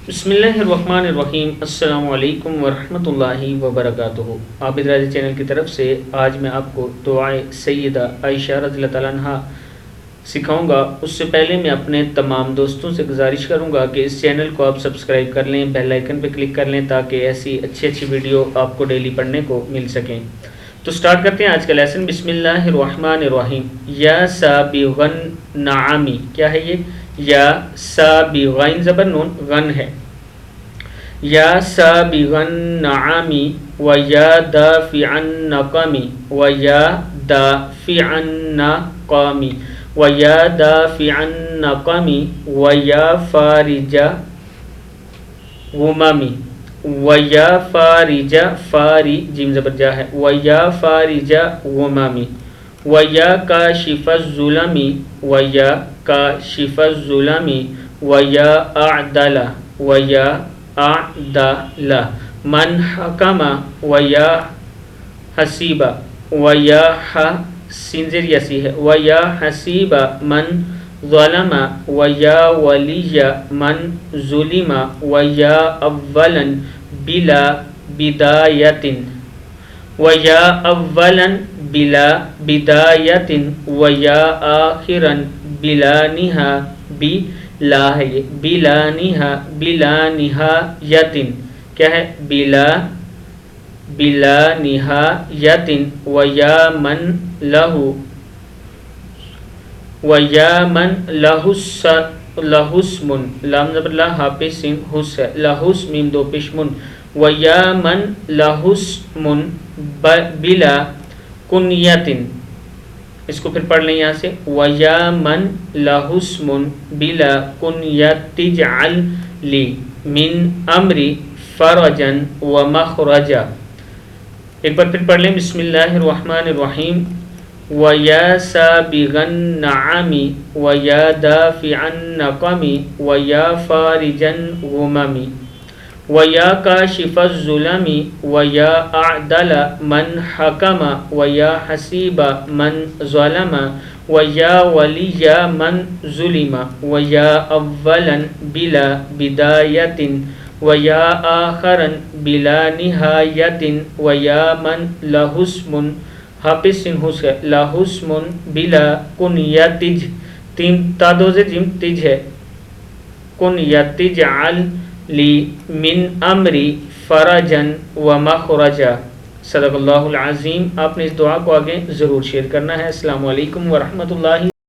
بسم اللہ الرحمن الرحیم۔ السلام علیکم ورحمۃ اللہ وبرکاتہ۔ عابد راضی چینل کی طرف سے آج میں آپ کو دعائے سیدہ عائشہ رضی اللہ تعالیٰ عنہ سکھاؤں گا۔ اس سے پہلے میں اپنے تمام دوستوں سے گزارش کروں گا کہ اس چینل کو آپ سبسکرائب کر لیں، بیل آئیکن پہ کلک کر لیں تاکہ ایسی اچھی ویڈیو آپ کو ڈیلی پڑھنے کو مل سکیں۔ تو سٹارٹ کرتے ہیں آج کا لیسن۔ بسم اللہ الرحمن الرحیم۔ یا سابغ النعامی، کیا ہے یہ؟ یا سابغین زبر نون غن ہے۔ یا سابغ النعامی و یا دافع النقمی و یا دافع النقمی و یا دافع النقمی و یا فارج غممی و یا فارج فاری جیم زبر جا ہے و یا فارج غممی و یا کاشف الظلمی و یا کاشف الظلمی و یا اعدل و یا اعدل من حکم و یا حسیب و یا سینزر یسی ہے و یا حسیب من ظلم و یا ولی من ظلم و یا اولا بلا بدایت و یا اولا بلا بدایت و یا آخرا بلا بلا ہے یہ بلا نہایت، کیا ہے؟ بلا نہایت و یا من لہ اسم لام زبر لا ہا پہ سین حس ہے لہ اسم میم دو پشمن و یا من لہ اسم بلا کنیت، اس کو پھر پڑھ لیں یہاں سے وَيَا مَنْ لَهُ اسْمٌ بِلَا كُنْيَةٍ اجْعَلْ لِي مِنْ أَمْرِي فَرَجًا وَمَخْرَجًا۔ ایک بار پھر پڑھ لیں۔ بسم اللہ الرحمن الرحیم۔ وَيَا سَابِغَ النَّعَمِ وَيَا دَافِعَ النَّقَمِ وَيَا فَارِجَ الْغُمَمِ وَيَا كَاشِفَ الظُّلَمِ وَيَا أَعْدَلَ مَنْ حَكَمَ وَيَا حَسِيبَ مَنْ ظَلَمَ وَيَا وَلِيَّ مَنْ ظُلِمَ وَيَا أَوَّلًا بِلَا بِدَایَةٍ وَيَا آخَرًا بِلَا نِہَایَةٍ وَيَا مَنْ لَهُ اسْمٌ حافظ سن حس ہے لَهُ اسْمٌ بِلَا كُنْيَةٍ تین تادو سے جم تج ہے كُنْيَةٍ اجْعَلْ لی من امری فرجن و مخرجا۔ صدق اللہ العظیم۔ آپ نے اس دعا کو آگے ضرور شیئر کرنا ہے۔ السلام علیکم ورحمۃ اللہ